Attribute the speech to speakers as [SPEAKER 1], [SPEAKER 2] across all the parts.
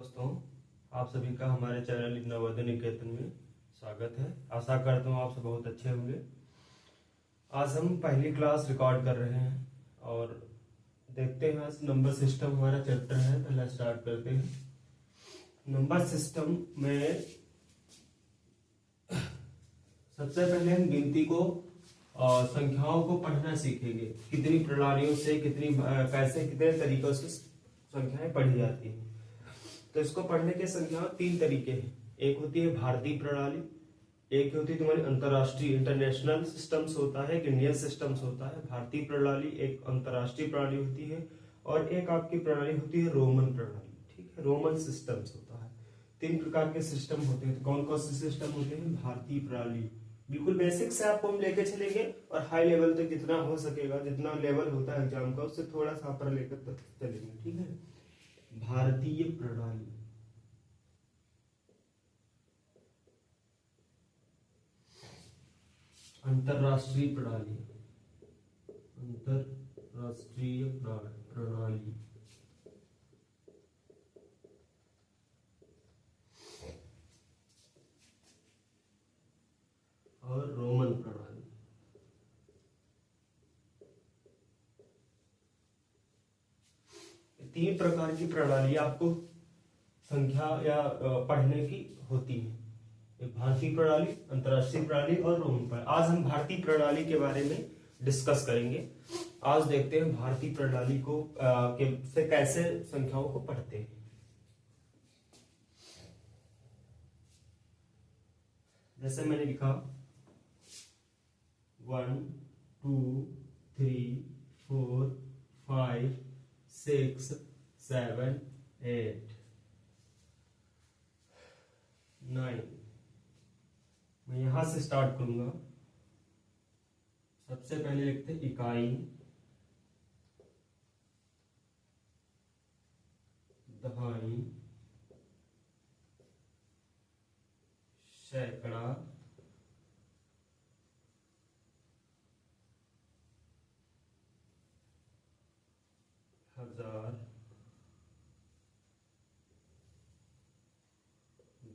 [SPEAKER 1] दोस्तों, आप सभी का हमारे चैनल नवोदय निकेतन में स्वागत है। आशा करता हूँ आप सब बहुत अच्छे होंगे। आज हम पहली क्लास रिकॉर्ड कर रहे हैं और देखते हैं आज नंबर सिस्टम हमारा चैप्टर है। पहला स्टार्ट करते हैं। नंबर सिस्टम में सबसे पहले हम गिनती को और संख्याओं को पढ़ना सीखेंगे। कितनी प्रणालियों से कैसे कितने तरीकों से संख्याएं पढ़ी जाती हैं। तो इसको पढ़ने के संख्या तीन तरीके हैं। एक होती है भारतीय प्रणाली, एक होती है तुम्हारी अंतरराष्ट्रीय इंटरनेशनल सिस्टम्स होता है, एक इंडियन सिस्टम्स होता है। भारतीय प्रणाली एक अंतरराष्ट्रीय प्रणाली होती है और एक आपकी प्रणाली होती है रोमन प्रणाली। ठीक है, रोमन सिस्टम्स होता है। तीन प्रकार के सिस्टम होते हैं। तो कौन कौन से सिस्टम होते हैं? भारतीय प्रणाली बिल्कुल बेसिक से आपको हम लेके चलेंगे और हाई लेवल तक जितना हो सकेगा, जितना लेवल होता है एग्जाम का, उससे थोड़ा सा ऊपर लेकर चलेंगे। ठीक है, भारतीय प्रणाली, अंतरराष्ट्रीय प्रणाली, अंतरराष्ट्रीय प्रणाली, और रोमन प्रणाली। तीन प्रकार की प्रणाली आपको संख्या या पढ़ने की होती है। एक भारतीय प्रणाली, अंतरराष्ट्रीय प्रणाली और रोमन प्रणाली। आज हम भारतीय प्रणाली के बारे में डिस्कस करेंगे। आज देखते हैं भारतीय प्रणाली को से कैसे संख्याओं को पढ़ते हैं। जैसे मैंने लिखा 1 2 3 4 5 6 7 8 9। मैं यहां से स्टार्ट करूंगा। सबसे पहले लिखते हैं इकाई, दहाई, सैकड़ा, हजार,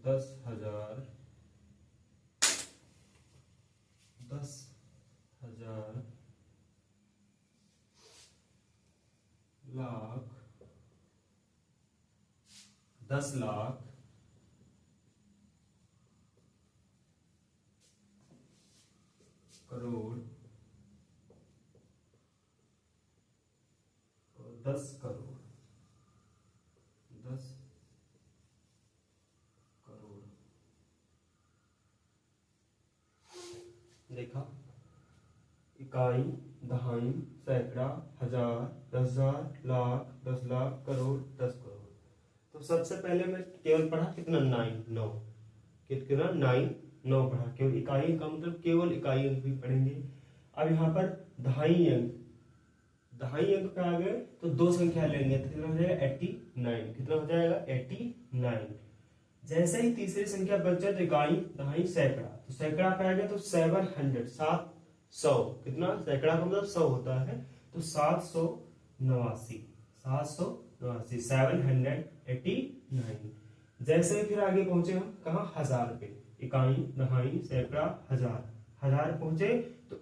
[SPEAKER 1] 10,000, 10,000, लाख, 10 लाख, करोड़ और 10 करोड़, 10 करोड़। देखा, इकाई, दहाई, सैकड़ा, हजार, 10,000, लाख, 10 लाख, करोड़, 10 करोड़। तो सबसे पहले मैं केवल पढ़ा कितना 9 कितना 9 पढ़ा। केवल इकाई का मतलब केवल इकाई अंक भी पढ़ेंगे। अब यहाँ पर दहाई अंक, दहाई अंक पे आ गए तो दो संख्या लेंगे तो कितना हो जाएगा 89। कितना हो जाएगा 89। जैसे ही तीसरी संख्या बच जाए तो इकाई, दहाई, सैकड़ा, तो सैकड़ा पे आ गया तो 700, 700। कितना? सैकड़ा का मतलब 100 होता है, तो 789, 789, 789। जैसे ही फिर आगे पहुंचे हम कहा 1000 पे, इकाई, दहाई, सैकड़ा, हजार, हजार पहुंचे तो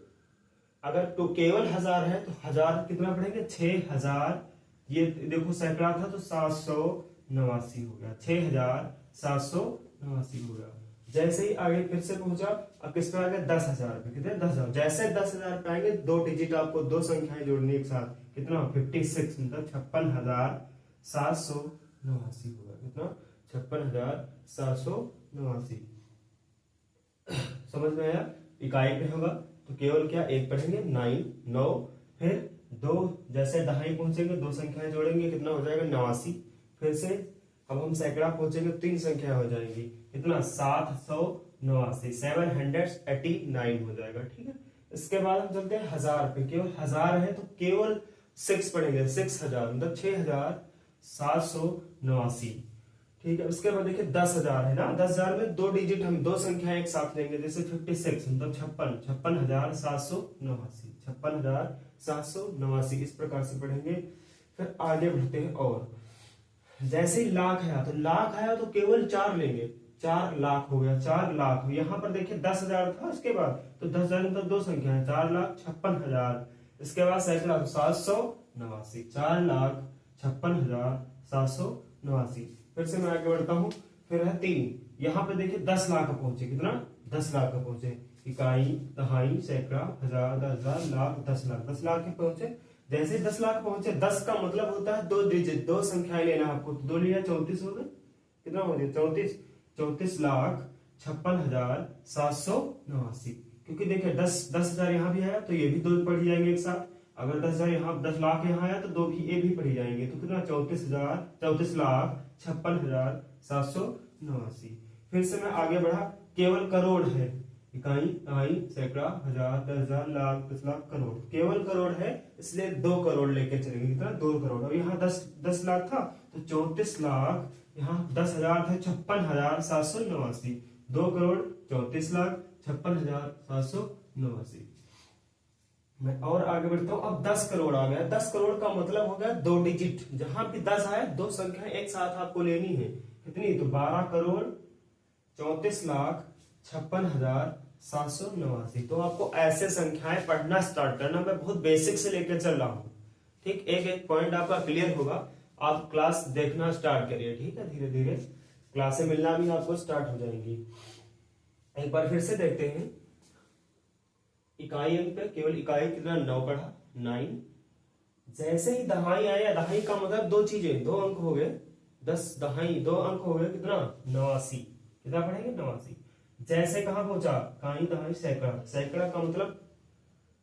[SPEAKER 1] अगर तो केवल 1000 है तो 1000 कितना पढ़ेंगे 6000। ये देखो सैकड़ा था तो 789 हो गया, 6789 हो गया। जैसे ही आगे फिर से पहुंचा, अब किस पे आ गया 10,000 पे। कितने? 10,000। जैसे 10,000 पे आएंगे दो डिजिट आपको, दो संख्याएं जोड़नी एक साथ। कितना? 56, मतलब 56,789 होगा। कितना? 56,789। समझ में आया? इकाई पे होगा तो केवल क्या एक पढ़ेंगे 9, फिर दो, जैसे दहाई पहुंचेंगे दो संख्याएं जोड़ेंगे, कितना हो जाएगा 89। फिर से अब हम सैकड़ा पहुंचेंगे तीन संख्या हो जाएंगी। कितना? 789, 789 हो जाएगा। ठीक है, इसके बाद हम चलते हैं 1000 पे। केवल 1000 है तो केवल 6 पढ़ेंगे, 6000, मतलब 6789। ठीक है, उसके बाद देखिए 10,000 है ना। 10,000 में दो डिजिट हम दो संख्या एक साथ लेंगे, जैसे 56, मतलब 56,789, 56,789 इस प्रकार से पढ़ेंगे। फिर आगे बढ़ते हैं और जैसे ही लाख आया तो लाख आया तो केवल 4 लेंगे, 4 लाख हो गया, 4 लाख। यहाँ पर देखिए 10,000 था उसके बाद, तो 10,000 मतलब दो संख्या है, 4,56,000। इसके बाद सैकड़ा 789, 4,56,789। फिर से मैं आगे बढ़ता हूँ, फिर है 3। यहाँ पे देखिए 10 लाख पहुंचे, कितना 10 लाख पहुंचे, इकाई, दहाई, सैकड़ा, हजार, 10,000, लाख, 10 लाख, 10 लाख के पहुंचे। जैसे 10 लाख पहुंचे, 10 का मतलब होता है 2 डिजिट, 2 संख्याएं लेना आपको, तो 2 लिया 34 हो गए, कितना हो गया 34, 34,56,789। क्योंकि देखिए 10,000 यहाँ भी आया तो ये भी 2 पढ़ी जाएंगे एक साथ, अगर 10,000 यहाँ 10 लाख यहाँ आया तो 2 भी ये भी पढ़ी जाएंगे, तो कितना 34,56,789। फिर से मैं आगे बढ़ा, केवल करोड़ है, इकाई, दहाई, सैकड़ा, हजार, 10,000, लाख, 10 लाख, करोड़, केवल करोड़ है इसलिए 2 करोड़ लेके चलेंगे, कितना 2 करोड़। और यहाँ 10 लाख था तो 34 लाख, यहाँ 10,000 था 56,789, 2 करोड़ 34 लाख 56,789। मैं और आगे बढ़ता हूँ, अब 10 करोड़ आ गया। 10 करोड़ का मतलब हो गया 2 डिजिट, जहां भी 10 आए 2 संख्या एक साथ आपको लेनी है, कितनी, तो 12 करोड़ 34,56,789। तो आपको ऐसे संख्याएं पढ़ना स्टार्ट करना, मैं बहुत बेसिक से लेकर चल रहा हूँ, ठीक, एक एक पॉइंट आपका क्लियर होगा, आप क्लास देखना स्टार्ट करिए, ठीक है, धीरे धीरे क्लासें मिलना भी आपको स्टार्ट हो जाएंगी। एक बार फिर से देखते हैं, इकाई अंक पे केवल इकाई कितना 9 पढ़ा, 9। जैसे ही दहाई आया, दहाई का मतलब 2 चीजें, 2 अंक हो गए, 10 दहाई 2 अंक हो गए, कितना 89, कितना पढ़ेंगे 89। जैसे कहां पहुंचा, काई, दहाई, सैकड़ा, सैकड़ा का मतलब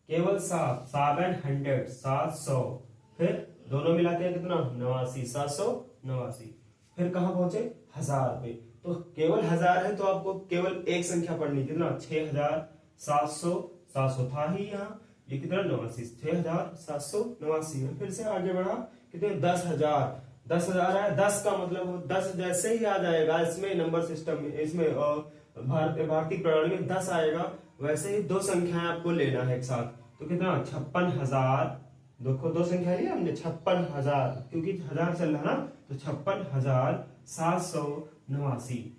[SPEAKER 1] केवल 7, 700, 700, फिर दोनों मिलाते हैं कितना 89, 789। फिर कहां पहुंचे, 1000 पे, तो केवल 1000 है तो आपको केवल एक संख्या पढ़नी, कितना 6,700, 700 था ही यहाँ, ये कितना 89, 6,789 है। फिर से आगे बढ़ा, कितने 10,000, 10,000 है, 10 का मतलब 10 जैसे ही आ जाएगा इसमें नंबर सिस्टम में, इसमें भारतीय प्रणाली में 10 आएगा, वैसे ही 2 संख्याएं आपको लेना है एक साथ, तो कितना 56,000, देखो 2 संख्या लिया हमने 56,000, क्योंकि 1000 चल रहा ना, तो 56,789।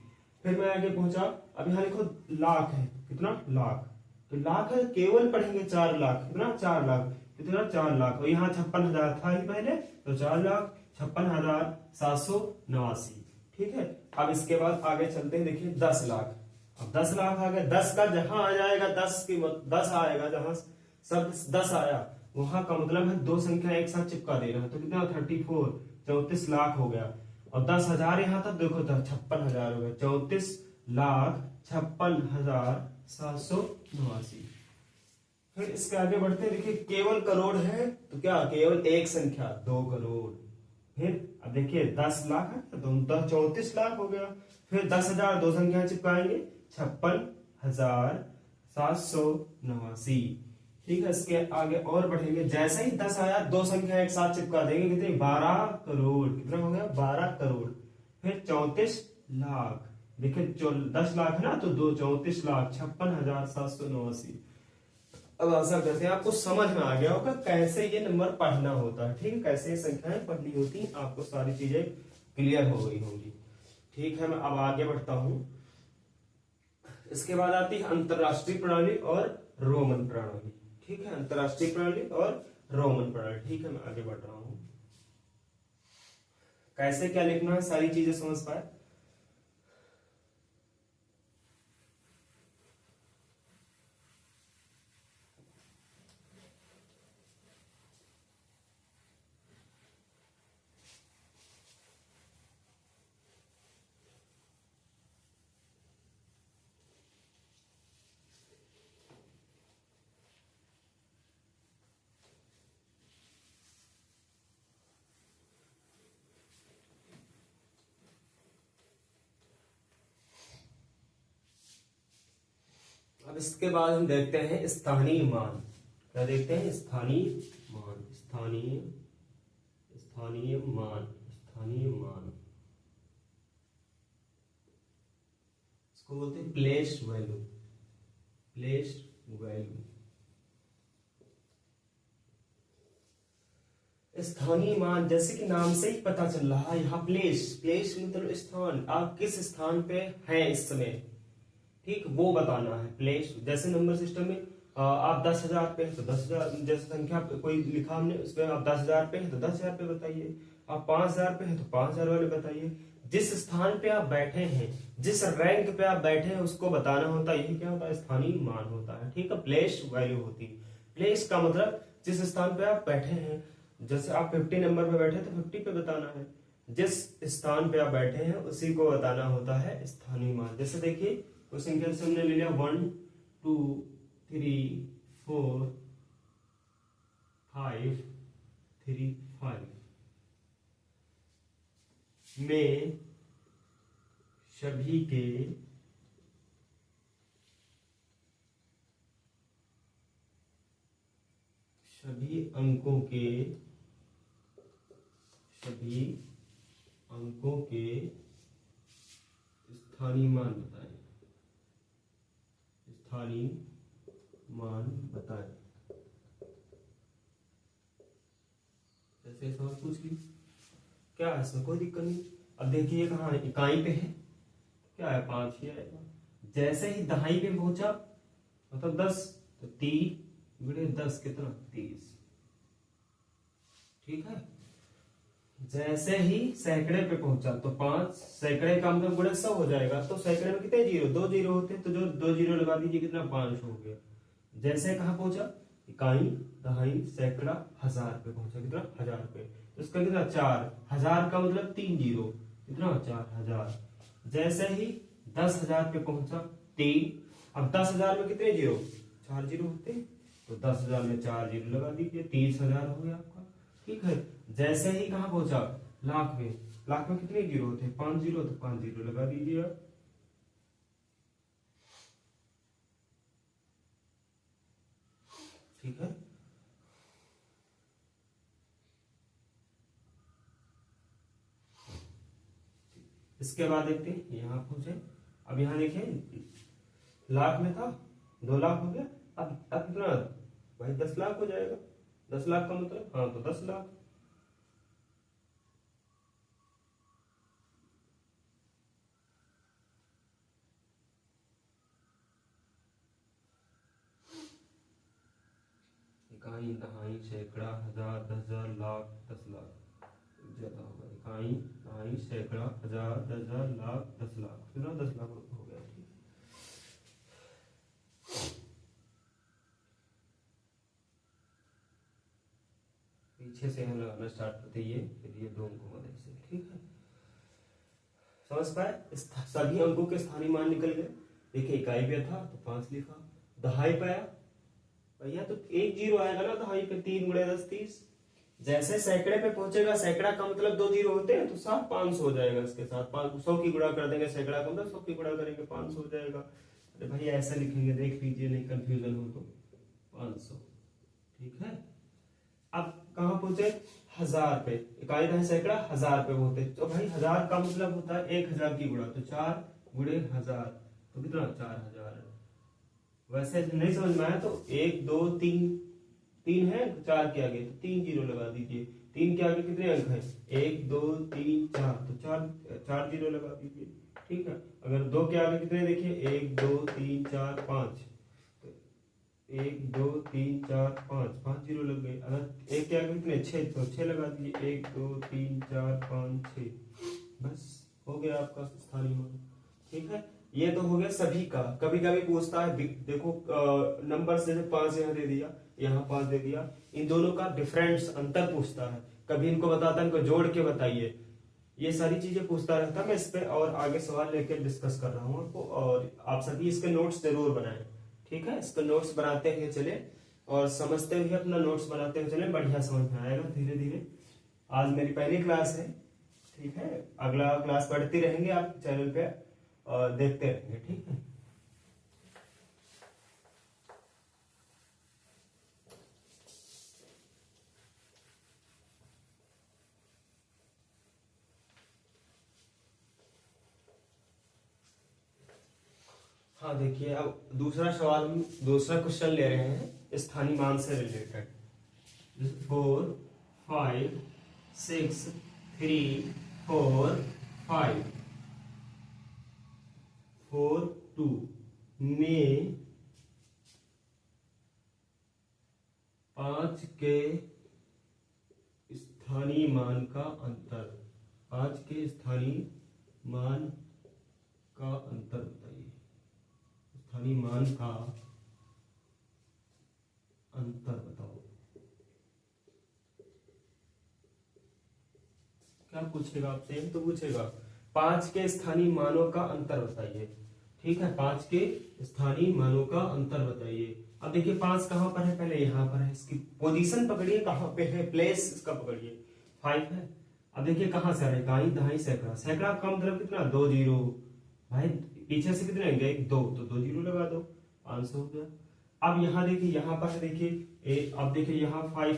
[SPEAKER 1] फिर मैं आगे पहुंचा, अब यहाँ लिखो लाख है, कितना लाख, तो लाख है केवल पढ़ेंगे 4 लाख, कितना 4 लाख, कितना 4 लाख, और यहाँ 56,000 था ही पहले, तो 4,56,789, ठीक है। अब इसके बाद आगे चलते हैं, देखिए 10 लाख, अब 10 लाख आ गया, 10 का जहां आ जाएगा 10 की 10 आएगा, जहां सब 10 आया वहां का मतलब है 2 संख्या एक साथ चिपका देना है, तो कितना 34, 34 लाख हो गया, और 10,000 यहाँ तक देखो तो 56,000 हो गया, 34,56,789। फिर इसके आगे बढ़ते हैं, देखिए केवल करोड़ है तो क्या, केवल एक संख्या 2 करोड़। फिर अब देखिए 10 लाख है तो 34 लाख हो गया, फिर 10,000 2 संख्या चिपकाएंगे, 56,789, ठीक है। इसके आगे और बढ़ेंगे, जैसे ही 10 आया 2 संख्या एक साथ चिपका देंगे, कितने 12 करोड़, कितना हो गया 12 करोड़। फिर 34 लाख, देखिए 10 लाख है ना, तो 34 लाख 56,789। अब आशा करते हैं आपको समझ में आ गया होगा कैसे ये नंबर पढ़ना होता है, ठीक है, कैसे संख्याएं पढ़नी होती, आपको सारी चीजें क्लियर हो गई होंगी, ठीक है। मैं अब आगे बढ़ता हूं, इसके बाद आती है अंतरराष्ट्रीय प्रणाली और रोमन प्रणाली, ठीक है, अंतरराष्ट्रीय प्रणाली और रोमन प्रणाली, ठीक है। मैं आगे बढ़ रहा हूं, कैसे क्या लिखना है सारी चीजें समझ पाए। अब इसके बाद हम देखते हैं स्थानीय मान, क्या देखते हैं, स्थानीय मान, स्थानीय स्थानीय मान, स्थानीय मान, इसको बोलते हैं प्लेस वैल्यू, प्लेस वैल्यू। स्थानीय मान, जैसे कि नाम से ही पता चल रहा है, यहाँ प्लेस, प्लेस मतलब स्थान, आप किस स्थान पे हैं इस समय, ठीक, वो बताना है प्लेस। जैसे नंबर सिस्टम में आप 10,000 पे हैं तो 10,000, जैसे संख्या कोई लिखा हमने उसमें आप 10,000 पे हैं तो 10,000 पे बताइए, आप 5,000 पे हैं तो 5,000 वाले बताइए। जिस स्थान पे आप बैठे हैं, जिस रैंक पे आप बैठे हैं उसको बताना होता है, यही क्या होता है, स्थानीय मान होता है, ठीक है, प्लेस वैल्यू होती है। प्लेस का मतलब जिस स्थान पे आप बैठे हैं, जैसे आप 50 नंबर पे बैठे तो 50 पे बताना है, जिस स्थान पे आप बैठे हैं उसी को बताना होता है स्थानीय मान। जैसे देखिए क्वेश्चन के आंसर हमने ले लिया 1 2 3 4 5 3 5 में सभी अंकों के स्थानीय मान बताएं, स्थानीय मान बताएं। जैसे सवाल पूछ ली, क्या है इसमें, कोई दिक्कत नहीं। अब देखिए कहाँ है, इकाई पे है, क्या है 5 ही आएगा। जैसे ही दहाई पे पहुंचा मतलब 10, तो 3 गुणे 10 कितना 30, ठीक है। जैसे ही सैकड़े पे पहुंचा तो 5, सैकड़े का मतलब गुणे 100 हो जाएगा, तो सैकड़े में कितने जीरो, 2 जीरो होते हैं, तो जो 2 जीरो लगा दीजिए, कितना 5 हो गया। जैसे कहा पहुंचा, इकाई, दहाई, सैकड़ा, हजार पे पहुंचा, कितना 1000 पे, तो इसका कितना 4, 1000 का मतलब 3 जीरो, कितना 4000। जैसे ही 10,000 पे पहुंचा 3, अब 10,000 में कितने जीरो, 4 जीरो होते हैं, तो 10,000 में 4 जीरो लगा दीजिए, 30,000 हो गया आपका, ठीक है। जैसे ही कहा पहुंचा लाख में, लाख में कितने जीरो होते हैं, 5 जीरो, तो 5 जीरो लगा दीजिए आप, ठीक है। इसके बाद देखते हैं यहाँ पूछे, अब यहाँ देखिए लाख में था 2 लाख हो गया, अब कितना भाई 10 लाख हो जाएगा, 10 लाख का मतलब, हाँ तो 10 लाख। इकाई, दहाई, सैकड़ा, हजार, 10,000, लाख, 10 लाख ज्यादा होगा। इकाई, दहाई, सैकड़ा, हजार, 10,000, लाख, 10 लाख, कितना 10 लाख हो गया, ठीक। पीछे से हम लगाना स्टार्ट करते ये, फिर ये 2 अंकों वाले से, ठीक है। समझ पाए, सभी अंकों के स्थानीय मान निकल गए। देखिए इकाई पे था तो 5 लिखा, दहाई पाया भैया तो 1 जीरो आएगा ना दहाई पे, 3 गुणे 10 30। जैसे सैकड़े पे पहुंचेगा, सैकड़ा का मतलब 2 जीरो होते हैं, तो साथ 500 हो जाएगा, इसके साथ 100 की गुणा कर देंगे, सैकड़ा का मतलब 100 की गुणा करेंगे 500 हो जाएगा। अरे भाई ऐसा लिखेंगे, देख लीजिए नहीं कंफ्यूजन हो तो, 500, ठीक है। अब कहां पहुंचे, 1000 पे, इकाई दहाई सैकड़ा 1000 पे होते, तो भाई 1000 का मतलब होता है 1000 की गुणा, तो 4 गुणे 1000, तो कितना 4000। वैसे नहीं समझ में आया तो 1 2 3, 3 है 4 के आगे तो 3 जीरो लगा दीजिए, 3 के आगे कितने अंक है, 1 2 3 4, तो 4 जीरो लगा दीजिए, ठीक है। अगर 2 के आगे कितने देखिए, 1 2 3 4 5, 1 2 3 4 5, 5 जीरो लग गए। अगर 1 के आगे कितने 6, तो 6 लगा दीजिए, 1 2 3 4 5 6, बस हो गया आपका स्थानीय मान, ठीक है। ये तो हो गया सभी का। कभी कभी पूछता है, देखो नंबर से 5 यहाँ दे दिया, यहाँ 5 दे दिया, इन दोनों का डिफरेंस अंतर पूछता है, कभी इनको बताता है इनको जोड़ के बताइए, ये सारी चीजें पूछता रहता है। मैं इस पे और आगे सवाल लेकर डिस्कस कर रहा हूँ आपको, और आप सभी इसके नोट्स जरूर बनाएं, ठीक है। इसका नोट्स बनाते हुए चले और समझते हुए अपना नोट्स बनाते हुए चले, बढ़िया समझ में आएगा धीरे धीरे। आज मेरी पहली क्लास है, ठीक है, अगला क्लास पढ़ते रहेंगे आप चैनल पे और देखते रहेंगे, ठीक है। हाँ देखिए, अब दूसरा सवाल, हम दूसरा क्वेश्चन ले रहे हैं स्थानीय मान से रिलेटेड। 4 5 6 3 4 5 4 2 में 5 के स्थानीय मान का अंतर, 5 के स्थानीय मान का अंतर बताइए। स्थानीय मान का अंतर बताओ। क्या पूछेगा आपसे? तो पूछेगा 5 के स्थानीय मानों का अंतर बताइए। ठीक है, 5 के स्थानीय मानों का अंतर बताइए। अब देखिए 5 कहां पर है, पहले यहां पर है, इसकी पोजीशन पकड़िए, कहां पे है, प्लेस इसका पकड़िए। 5 है। अब देखिए कहां से आ रहा है, इकाई दहाई सैकड़ा, सैकड़ा का मतलब कितना, 2 जीरो। भाई पीछे से कितने आएंगे, 1 2, तो 2 जीरो लगा दो, 500 हो गया। अब यहाँ देखिए, यहाँ पर है देखिए, अब देखिए यहाँ 5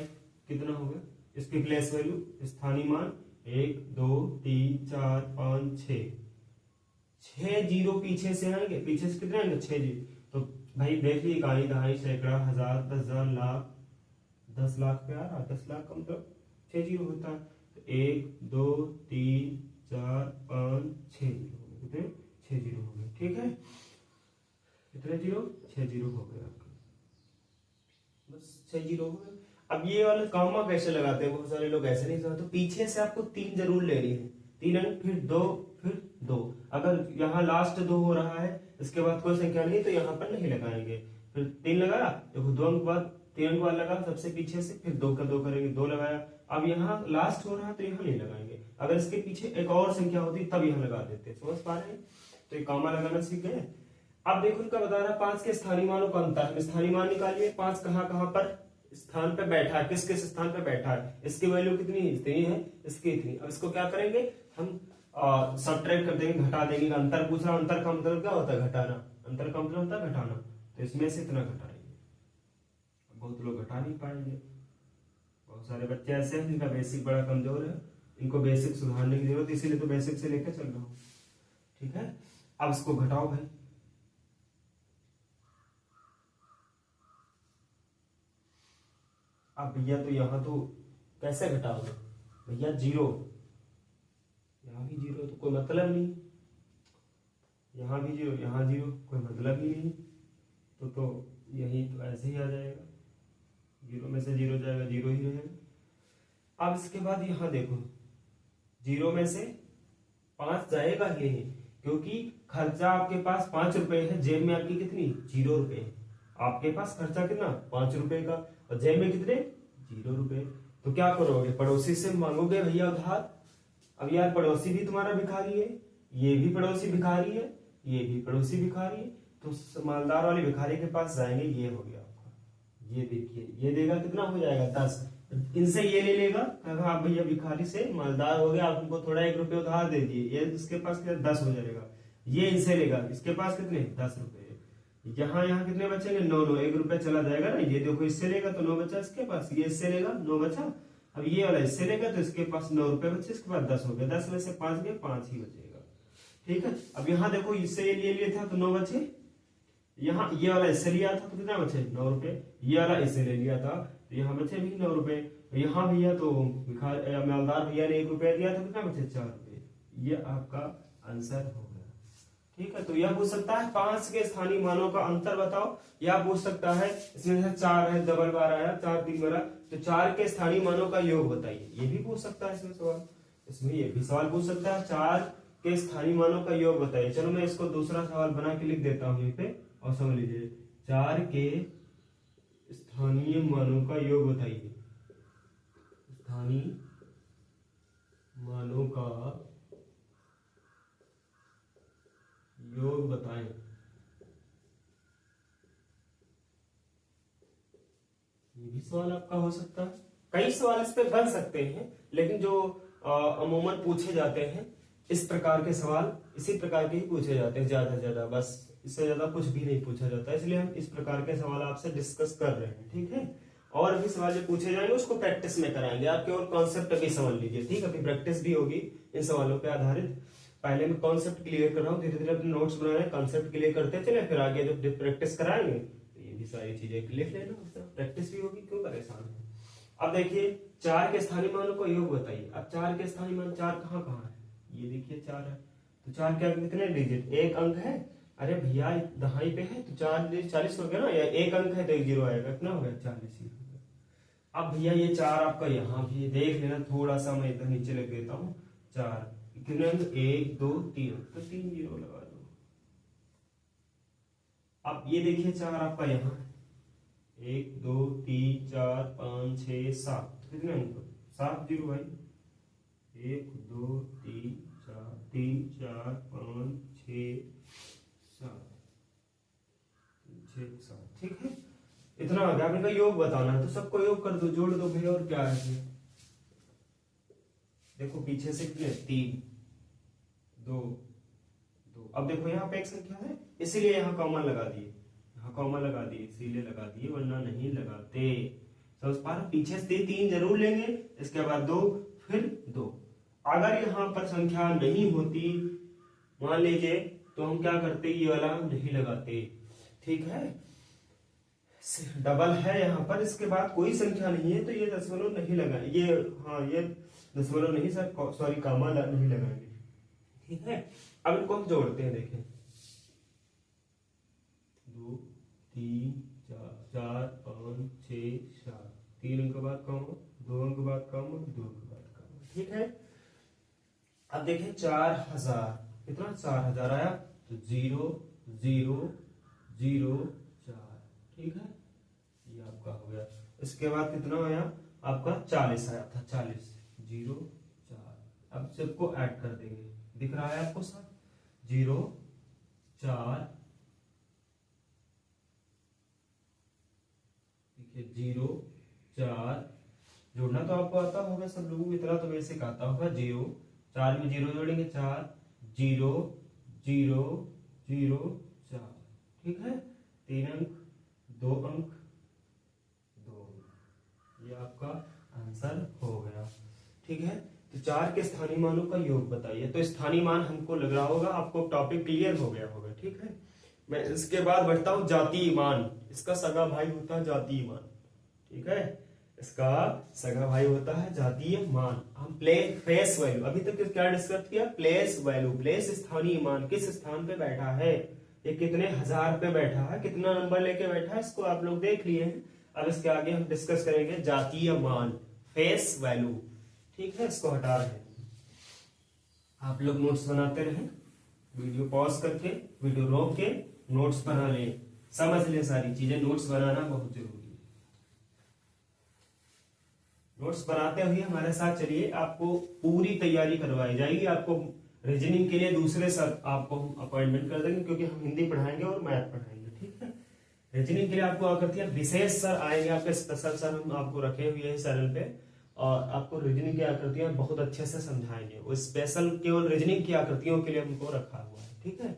[SPEAKER 1] कितना हो गया, इसकी प्लेस वैल्यू स्थानीय मान 1 2 3 4 5 6 जीरो पीछे से आएंगे, पीछे से कितने आएंगे, 6 जीरो। तो भाई देखिए इकाई दहाई सैकड़ा हजार 10,000 लाख, 10 लाख पे आ रहा, 10 लाख का मतलब 6 जीरो होता है। तो 1 2 3 4 5 6 जीरो हो गए, कितने, 6 जीरो हो गए। ठीक है, कितने जीरो, 6 जीरो हो गए आपके, बस 6 जीरो हो गए। अब ये वाला कॉमा कैसे लगाते हैं, बहुत सारे लोग ऐसे नहीं लगाते। तो पीछे से आपको 3 जरूर लेनी है, 3 अंक, फिर 2, फिर 2। अगर यहाँ लास्ट 2 हो रहा है, इसके बाद कोई संख्या नहीं, तो यहाँ पर नहीं लगाएंगे। फिर 3 लगाया, देखो 2 अंक बाद 3 अंक बाद लगा सबसे पीछे से, फिर 2 का 2 करेंगे, 2 लगाया। अब यहाँ लास्ट हो रहा है तो यहाँ नहीं लगाएंगे, अगर इसके पीछे एक और संख्या होती तब यहाँ लगा देते। समझ पा रहे हैं? तो ये कॉमा लगाना सीख गए। अब देखो इनका बता रहा 5 के स्थानीय मानों का अंतर, स्थानीय मान निकालिए। 5 कहां पर स्थान पे बैठा है, किस किस स्थान पे बैठा है, इसकी वैल्यू कितनी इतनी है, इसकी इतनी। अब इसको क्या करेंगे हम, सब्ट्रैक्ट कर देंगे, घटा देंगे। अंतर पूछ रहा, अंतर का मतलब क्या होता है, घटाना। अंतर का मतलब होता है घटाना, तो इसमें से इतना घटाएंगे। बहुत लोग घटा नहीं पाएंगे, बहुत सारे बच्चे ऐसे हैं जिनका बेसिक बड़ा कमजोर है, इनको बेसिक सुधारने की जरूरत, इसीलिए तो बेसिक से लेकर चल रहा हूं। ठीक है, अब इसको घटाओ भाई। अब भैया तो यहाँ तो कैसे घटाओगे भैया, जीरो, यहाँ भी जीरो, तो कोई मतलब नहीं, यहाँ भी जीरो, यहाँ जीरो, कोई मतलब ही नहीं। तो यही तो ऐसे ही आ जाएगा, जीरो में से जीरो जाएगा, जीरो ही रहेगा। अब इसके बाद यहाँ देखो, जीरो में से 5 जाएगा ही नहीं, क्योंकि खर्चा आपके पास 5 रुपए है, जेब में आपकी कितनी, 0 रुपए। आपके पास खर्चा कितना, 5 रुपए का, और जेब में कितने, 0 रुपए। तो क्या करोगे, पड़ोसी से मांगोगे भैया उधार। अब यार पड़ोसी भी तुम्हारा भिखारी है, ये भी पड़ोसी भिखारी है, ये भी पड़ोसी भिखारी है, तो मालदार वाले भिखारी के पास जाएंगे। ये हो गया आपका, ये देखिए, ये देगा कितना हो जाएगा, 10। इनसे ये ले लेगा, कहा आप भैया भिखारी से मालदार हो गया, आप उनको थोड़ा 1 रुपये उधार दे दिए, ये इसके पास 10 हो जाएगा। ये इनसे लेगा, इसके पास कितने, 10 रुपए। यहाँ यहाँ कितने बचेंगे, 9 9, 1 रुपया चला जाएगा ना। ये देखो इससे लेगा तो 9 बचा इसके पास, ये इससे लेगा 9 बचा। अब ये वाला इससे लेगा तो इसके पास 9 रुपए बचे, इसके बाद 10 हो गया, 10 में से 5 गए, 5 ही बचेगा। ठीक है, अब यहाँ देखो इससे ये ले लिया था तो 9 बचे, यहाँ ये वाला इससे लिया था तो कितना बचे, 9 रुपए। ये वाला इससे ले लिया था तो यहाँ बचे भी 9 रुपए। यहाँ भैया तो मालदार भैया ने 1 रुपया दिया था, कितना बचे, 4 रुपए। ये आपका आंसर हो गया। ठीक है, तो यह पूछ सकता है 5 के स्थानीय मानों का अंतर बताओ, या पूछ सकता है इसमें से 4 है, डबल बार आया, 4 3 बार, तो 4 के स्थानीय मानों का योग बताइए। ये भी पूछ सकता है इसमें सवाल, इसमें ये भी सवाल पूछ सकता है 4 के स्थानीय मानों का योग बताइए। चलो मैं इसको दूसरा सवाल बना के लिख देता हूं यहीं पे, और समझ लीजिए 4 के स्थानीय मानों का योग बताइए। स्थानीय मानों का योग बताएं। ये भी सवाल आपका हो सकता है, कई सवाल इस पे बन सकते हैं, लेकिन जो अमूमन पूछे जाते हैं इस प्रकार के सवाल, इसी प्रकार के ही पूछे जाते हैं ज्यादा से ज्यादा, बस इससे ज्यादा कुछ भी नहीं पूछा जाता, इसलिए हम इस प्रकार के सवाल आपसे डिस्कस कर रहे हैं। ठीक है, और भी सवाल जो पूछे जाएंगे उसको प्रैक्टिस में कराएंगे, आपके और कॉन्सेप्ट भी समझ लीजिए। ठीक है, प्रैक्टिस भी होगी इन सवालों पे आधारित। पहले मैं कॉन्सेप्ट क्लियर कर रहा हूँ, धीरे धीरे अपने नोट्स बना रहे हैं, कॉन्सेप्ट क्लियर करते चले, फिर आगे जब प्रैक्टिस कराएंगे तो ये भी सारी चीजें लिख लेना, प्रैक्टिस भी होगी, क्यों परेशान है। अब देखिए 4 के स्थानीय मानों का योग बताइए। अब 4 के स्थानीय मान 4 कहाँ कहाँ है, ये देखिए 4 है, तो 4 के आगे कितने डिजिट, एक अंक है। अरे भैया दहाई पे है तो 4 40 हो गया ना, या एक अंक है तो एक जीरो आएगा, कितना हो गया 40 ही हो गया। अब भैया ये 4 आपका यहाँ भी देख लेना, थोड़ा सा मैं इधर नीचे लग देता हूँ। 4 कितने अंक, 1 2 3 तो 3 जीरो लगा दो। अब ये देखिए 4 आपका यहाँ 1 2 3 4 5 6 7 कितने अंक, 7 जीरो भाई, 1 2 3 4 3 4 5 6 7 6 7, ठीक है, इतना आ गया। आपने कहा योग बताना है तो सबको योग कर दो, जोड़ दो भैया, और क्या है। देखो पीछे से कितने, 3 2 2। अब देखो यहाँ पे एक संख्या है इसीलिए यहाँ कॉमन लगा दिए, यहाँ कॉमन लगा दिए इसीलिए लगा दिए, वरना नहीं लगाते। समझ पा रहे, पीछे से 3 जरूर लेंगे, इसके बाद 2 फिर 2। अगर यहाँ पर संख्या नहीं होती मान लीजिए तो हम क्या करते, ये वाला नहीं लगाते, ठीक है। डबल है यहाँ पर, इसके बाद कोई संख्या नहीं है तो ये दशमलव नहीं लगाए, ये हाँ ये दशमलव नहीं सर, सॉरी कॉमा नहीं लगाएंगे, ठीक है। अब इनको हम जोड़ते हैं, देखें 2 3 4 5 6 7, 3 अंक बाद कॉमा, 2 अंक बाद कॉमा, 2 अंक बाद कॉमा, ठीक है। अब देखें 4000, कितना 4000 आया, तो 0 0 0 4, ठीक है, ये आपका हो गया। इसके बाद कितना आया आपका, 40 आया था, 40 0 4। अब सबको ऐड कर देंगे, दिख रहा है आपको सर, 0 4 देखिए 0 4, जोड़ना तो आपको आता होगा सब लोगों को, इतना तो बेसिक आता होगा। 0 4 में 0 जोड़ेंगे 4 0 0 0 4, ठीक है, 3 अंक 2 अंक 2, ये आपका आंसर हो गया, ठीक है। तो 4 के स्थानीय मानों का योग बताइए। तो स्थानीय मान हमको लग रहा होगा आपको टॉपिक क्लियर हो गया होगा, ठीक है। मैं इसके बाद बढ़ता हूं जातीय मान, इसका सगा भाई होता है जातीय मान, ठीक है, इसका सगा भाई होता है जातीय मान। हम प्लेस वैल्यू अभी तक क्या डिस्कस किया, प्लेस वैल्यू, प्लेस स्थानीय मान, किस स्थान पे बैठा है, ये कितने हजार पे बैठा है, कितना नंबर लेके बैठा है, इसको आप लोग देख लिए हैं। अब इसके आगे हम डिस्कस करेंगे जातीय मान, फेस वैल्यू, ठीक है। इसको हटा रहे हैं, आप लोग नोट्स बनाते रहे, वीडियो पॉज करके वीडियो रोक के नोट्स बना ले, समझ ले सारी चीजें, नोट्स बनाना बहुत जरूरी है। नोट्स बनाते हुए हमारे साथ चलिए, आपको पूरी तैयारी करवाई जाएगी। आपको रीजनिंग के लिए दूसरे सर आपको हम अपॉइंटमेंट कर देंगे, क्योंकि हम हिंदी पढ़ाएंगे और मैथ पढ़ाएंगे, ठीक है। रीजनिंग के लिए आपको आकर विशेष सर आएंगे, आपके स्पेशल सर हम आपको रखे हुए हैं चैनल पे, और आपको रीजनिंग की आकृतियां बहुत अच्छे से समझाएंगे। वो स्पेशल केवल रीजनिंग की आकृतियों के लिए हमको रखा हुआ है, ठीक है।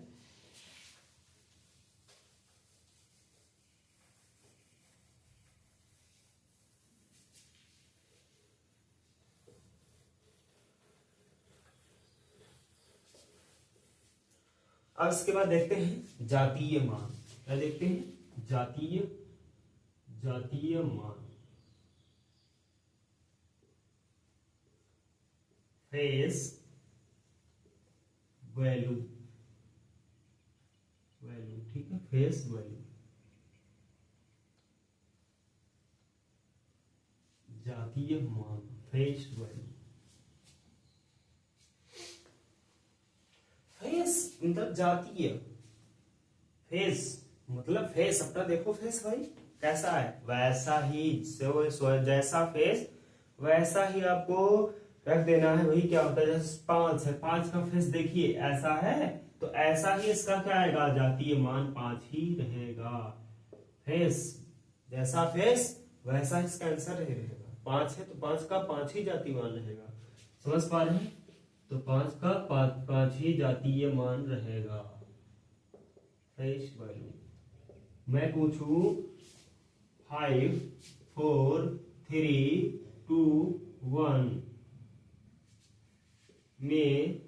[SPEAKER 1] अब इसके बाद देखते हैं जातीय मान, क्या देखते हैं, जातीय मान, फेस वैल्यू, ठीक है, फेस वैल्यू, जातीय मान, फेस वैल्यू। फेस मतलब जातीय, फेस मतलब फेस अपना देखो, फेस भाई कैसा है, वैसा ही जैसा फेस वैसा ही आपको रख देना है। वही क्या होता है, जैसे 5 है, 5 का फेस देखिए ऐसा है, तो ऐसा ही इसका क्या आएगा, जातीय मान 5 ही रहेगा। फेस जैसा फेस वैसा इसका आंसर नहीं रहेगा, 5 है तो 5 का 5 ही जातीय मान रहेगा, समझ पा रहे हैं। तो 5 का 5 ही जातीय मान रहेगा, फेस वैल्यू। मैं पूछू 5 4 3 2 1 में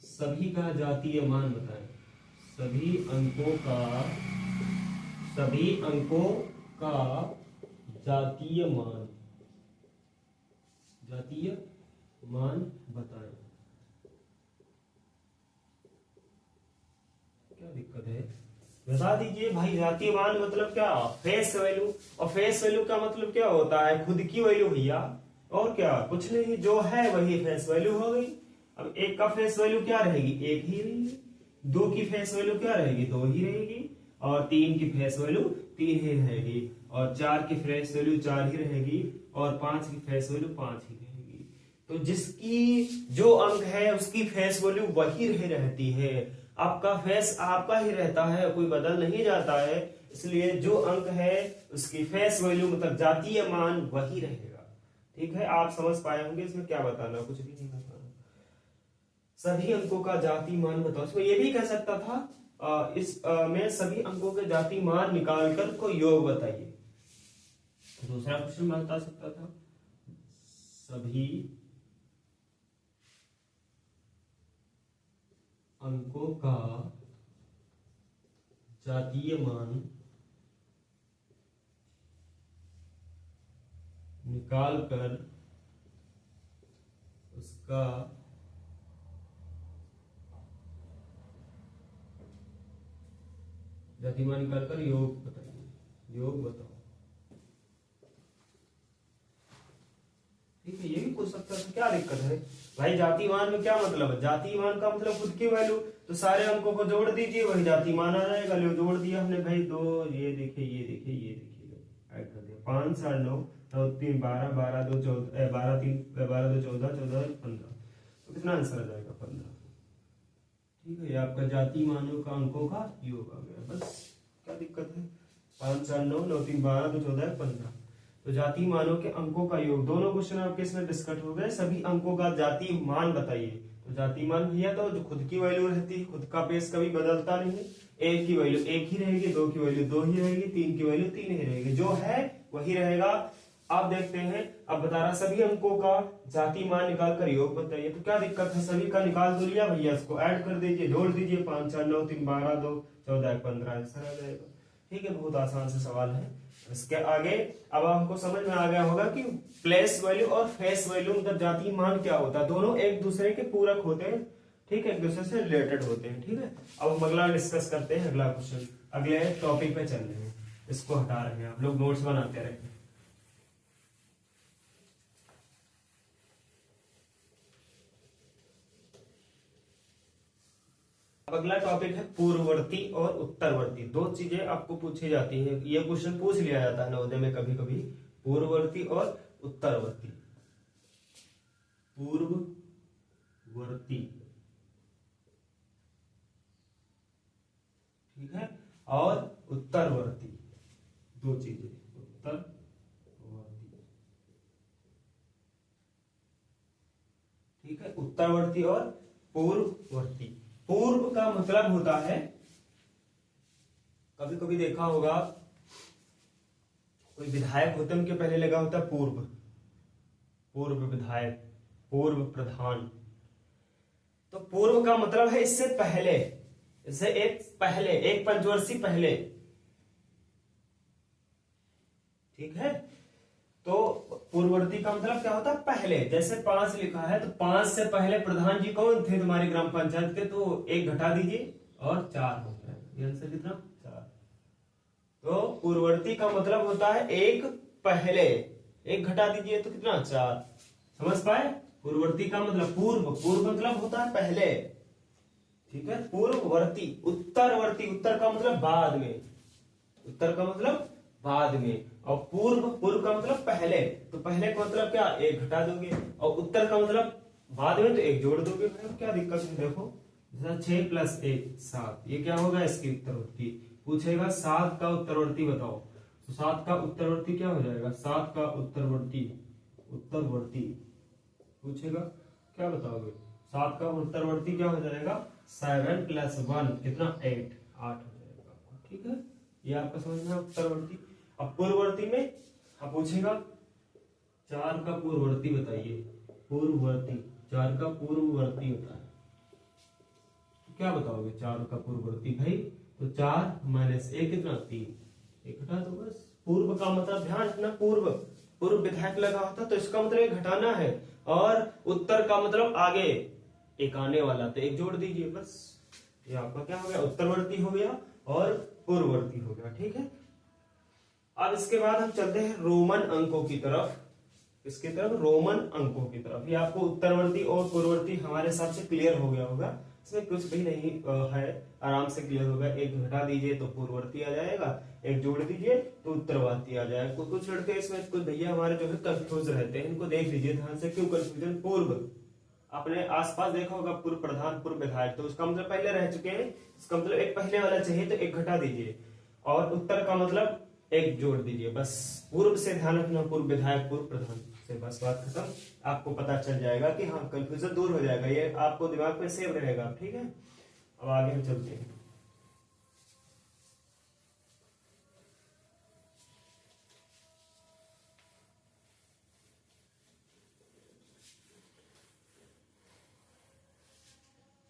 [SPEAKER 1] सभी का जातीय मान बताएं, सभी अंकों का जातीय मान, जातीय मान बताएं। क्या दिक्कत है, बता दीजिए भाई। जातीय मान मतलब क्या, फेस वैल्यू। और फेस वैल्यू का मतलब क्या होता है, खुद की वैल्यू भैया, और क्या, कुछ नहीं, जो है वही फेस वैल्यू हो गई। अब एक का फेस वैल्यू क्या रहेगी, एक ही रहेगी। दो की फेस वैल्यू क्या रहेगी, दो ही रहेगी। और तीन की फेस वैल्यू तीन ही रहेगी। और चार की फेस वैल्यू चार ही रहेगी। और पांच की फेस वैल्यू पांच ही रहेगी। तो जिसकी जो अंक है उसकी फेस वैल्यू वही रहती है। आपका फेस आपका ही रहता है, कोई बदल नहीं जाता है। इसलिए जो अंक है उसकी फेस वैल्यू मतलब जातीय मान वही रहेगा। ठीक है, आप समझ पाए होंगे इसमें क्या बताना, कुछ भी नहीं बताना। सभी अंकों का जाति मान बताओ। इसमें ये भी कह सकता था में सभी अंकों के जाति मान निकालकर कोई योग बताइए। दूसरा क्वेश्चन मैं बता सकता था, सभी अंकों का जातीय मान निकालकर उसका जातीय मान निकालकर योग बताइए, योग बताओ। ठीक है, ये भी पूछ सकता है, क्या दिक्कत है भाई। जाति मान में क्या मतलब है, जाति मान का मतलब खुद की वैल्यू। तो सारे अंकों को जोड़ दीजिए, वही जाति मान आ जाएगा। लो जोड़ दिया हमने भाई, दो, ये देखिए ये देखिए ये देखिए, ऐड कर दिया। 5 7 9 9 3 12 12 2 14 12 3 12 2 14 14 15। तो कितना आंसर आ जाएगा, 15। ठीक है, ये आपका जाति मानों का अंकों का योग आ गया, बस। क्या दिक्कत है, 5 4 9 9 3 12 2 14 15। तो जाति मानों के अंकों का योग, दोनों क्वेश्चन आपके इसमें डिस्कस हो गए। सभी अंकों का जाति मान बताइए। तो जाति मान भैया तो जो खुद की वैल्यू रहती है, खुद का बेस कभी बदलता नहीं है। एक की वैल्यू एक ही रहेगी, दो की वैल्यू दो ही रहेगी, तीन की वैल्यू तीन ही रहेगी, जो है वही रहेगा। आप देखते हैं, अब बता रहा सभी अंकों का जाति मान निकाल कर योग बताइए। तो क्या दिक्कत है, सभी का निकाल तो लिया भैया, इसको ऐड कर दीजिए, जोड़ दीजिए। 5 4 9 3 12 2 14 15 आंसर आ जाएगा। ठीक है, बहुत आसान से सवाल है। इसके आगे अब हमको समझ में आ गया होगा कि प्लेस वैल्यू और फेस वैल्यू मतलब जाति मान क्या होता है। दोनों एक दूसरे के पूरक होते हैं। ठीक है, एक दूसरे से रिलेटेड होते हैं। ठीक है, अब हम अगला डिस्कस करते हैं, अगला क्वेश्चन, अगले टॉपिक पे चल रहे हैं। इसको हटा रहे हैं, आप लोग नोट्स बनाते रहे। अगला टॉपिक है पूर्ववर्ती और उत्तरवर्ती। दो चीजें आपको पूछी जाती हैं, ये क्वेश्चन पूछ लिया जाता है नवोदय में कभी कभी, पूर्ववर्ती और उत्तरवर्ती। पूर्ववर्ती, ठीक है, और उत्तरवर्ती, दो चीजें, उत्तरवर्ती। ठीक है, उत्तरवर्ती और पूर्ववर्ती। पूर्व का मतलब होता है, कभी कभी देखा होगा कोई विधायक होते हैं उनके पहले लगा होता है पूर्व, पूर्व विधायक, पूर्व प्रधान। तो पूर्व का मतलब है इससे पहले, इससे एक पहले, एक पंचवर्षीय पहले। ठीक है, तो पूर्ववर्ती का मतलब क्या होता है, पहले। जैसे 5 लिखा है तो 5 से पहले प्रधान जी कौन थे तुम्हारी ग्राम पंचायत के, तो एक घटा दीजिए और 4 हो जाएगा। आंसर कितना, 4। तो पूर्ववर्ती का मतलब होता है एक पहले, एक घटा दीजिए तो कितना, 4। समझ पाए, पूर्ववर्ती का मतलब पूर्व, पूर्व मतलब होता है पहले। ठीक है, पूर्ववर्ती। उत्तरवर्ती, उत्तर का मतलब बाद में, उत्तर का मतलब बाद में। और पूर्व, पूर्व का मतलब पहले, तो पहले का मतलब क्या, एक घटा दोगे। और उत्तर का मतलब बाद में, तो एक जोड़ दोगे। क्या दिक्कत है, देखो 6 + 1 7, ये क्या होगा, इसकी उत्तरवर्ती। पूछेगा 7 का उत्तरवर्ती बताओ, तो 7 का उत्तरवर्ती क्या हो जाएगा, 7 का उत्तरवर्ती, उत्तरवर्ती पूछेगा, क्या बताओगे। 7 का उत्तरवर्ती क्या हो जाएगा, 7 + 1 कितना, 8, 8 हो जाएगा। ठीक है, ये आपका समझ में उत्तरवर्ती। अब पूर्ववर्ती में पूछेगा 4 का पूर्ववर्ती बताइए, पूर्ववर्ती, 4 का पूर्ववर्ती होता है, तो क्या बताओगे 4 का पूर्ववर्ती भाई। तो 4 - 1 कितना, 3, एक हटा दो बस। पूर्व का मतलब ध्यान रखना, पूर्व, पूर्व विधायक लगा होता तो इसका मतलब ये घटाना है, और उत्तर का मतलब आगे एक आने वाला, तो एक जोड़ दीजिए बस। ये आपका क्या हो गया, उत्तरवर्ती हो गया और पूर्ववर्ती हो गया। ठीक है, अब इसके बाद हम चलते हैं रोमन अंकों की तरफ। इसकी तरफ रोमन अंकों की तरफ, ये आपको उत्तरवर्ती और पूर्ववर्ती हमारे हिसाब से क्लियर हो गया होगा, इसमें कुछ भी नहीं है, आराम से क्लियर होगा। एक घटा दीजिए तो पूर्ववर्ती आ जाएगा, एक जोड़ दीजिए तो उत्तरवर्ती आ जाएगा। कुछ लड़के इसमें, कुछ भैया हमारे जो है कंफ्यूज रहते हैं, इनको देख लीजिए ध्यान से, क्यों कंफ्यूजन। पूर्व अपने आसपास देखा होगा, पूर्व प्रधान, पूर्व विधायक, तो उसका मतलब पहले रह चुके हैं, इसका मतलब एक पहले वाला चाहिए तो एक घटा दीजिए, और उत्तर का मतलब एक जोड़ दीजिए बस। पूर्व से ध्यान रखना, पूर्व विधायक, पूर्व प्रधान से, बस बात खत्म। आपको पता चल जाएगा कि हाँ, कंफ्यूजन दूर हो जाएगा, ये आपको दिमाग में सेव रहेगा। ठीक है, अब आगे हम चलते हैं।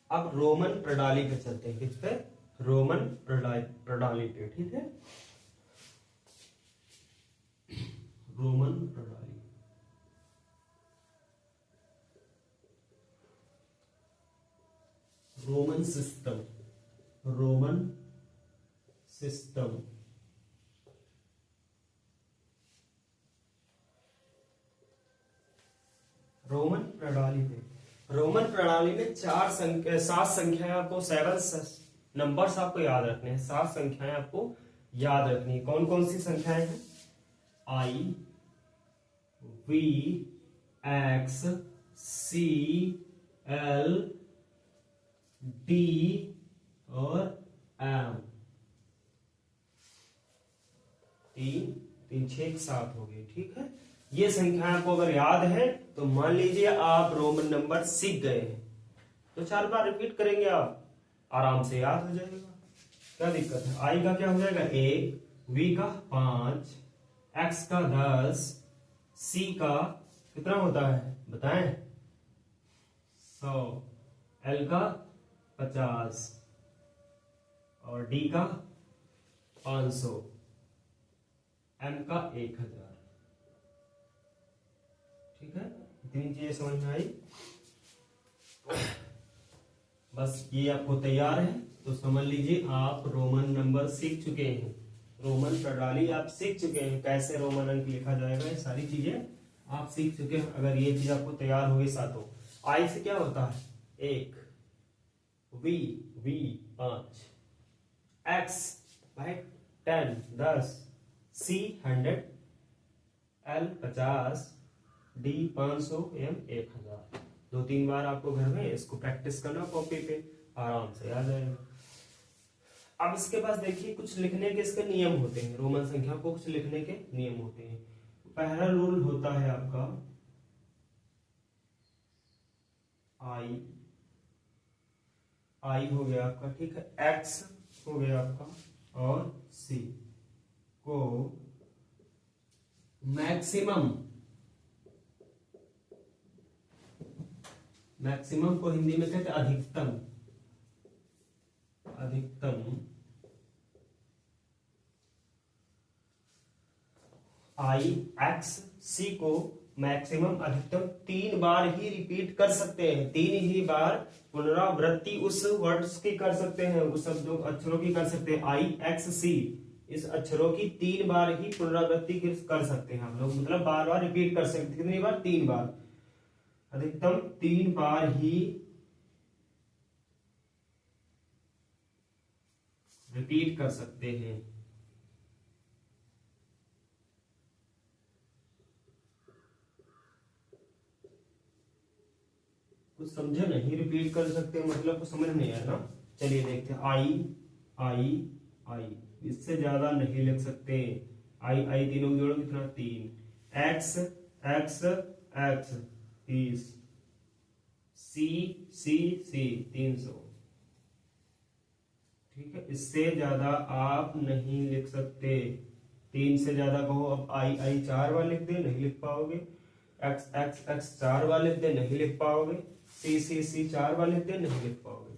[SPEAKER 1] अब रोमन प्रणाली पे चलते हैं। किस पे? रोमन प्रणाली पे। ठीक है, रोमन प्रणाली, Roman system, Roman system. Roman प्रणाली पे, रोमन प्रणाली में 7 संख्याएं आपको, 7 नंबर्स आपको याद रखने हैं, 7 संख्याएं आपको याद रखनी है। कौन कौन सी संख्याएं हैं? I, V, X, C, L, D और एम। 3 3 6 7 हो गई। ठीक है, ये संख्या आपको अगर याद है तो मान लीजिए आप रोमन नंबर सीख गए हैं, तो 4 बार रिपीट करेंगे आप, आराम से याद हो जाएगा। क्या दिक्कत है? आई का क्या हो जाएगा 1, वी का 5, एक्स का 10, सी का कितना होता है बताएं? 100, एल का 50 और डी का 500, एम का 1000। ठीक है, इतनी चीजें समझ में आई। बस ये आपको तैयार है तो समझ लीजिए आप रोमन नंबर सीख चुके हैं, रोमन प्रणाली आप सीख चुके हैं, कैसे रोमन अंक लिखा जाएगा, ये सारी चीजें आप सीख चुके हैं। अगर ये चीज आपको तैयार हो गई सातों। आई से क्या होता है? 1, वी 5, एक्स भाई 10 10, सी 100, एल 50, डी 500, एम 1000। 2-3 बार आपको घर में इसको प्रैक्टिस करना, कॉपी पे आराम से आ जाएगा। अब इसके पास देखिए कुछ लिखने के इसके नियम होते हैं, रोमन संख्या को कुछ लिखने के नियम होते हैं। पहला रूल होता है आपका आई हो गया आपका, ठीक है, एक्स हो गया आपका, और सी को मैक्सिमम को हिंदी में कहते हैं अधिकतम, आई एक्स सी को मैक्सिमम अधिकतम 3 बार ही रिपीट कर सकते हैं, 3 ही बार पुनरावृत्ति उस वर्ड्स की कर सकते हैं, उस शब्दों अक्षरों की कर सकते हैं। आई एक्स सी, इस अक्षरों की 3 बार ही पुनरावृत्ति कर सकते हैं हम लोग, मतलब बार बार रिपीट कर सकते हैं। कितनी बार? 3 बार, अधिकतम 3 बार ही रिपीट कर सकते हैं। कुछ समझे नहीं? रिपीट कर सकते हैं मतलब कुछ समझ नहीं आया ना? चलिए देखते हैं। आई, इससे ज्यादा नहीं लिख सकते। आई तीनों जोड़ो कितना? 3। एक्स 30, सी 300। ठीक है, इससे ज्यादा आप नहीं लिख सकते। 3 से ज्यादा कहो, अब आई 4 बार लिख दे, नहीं लिख पाओगे। एक्स 4 बार लिख दे, नहीं लिख पाओगे। सी 4 बार लिख दे, नहीं लिख पाओगे।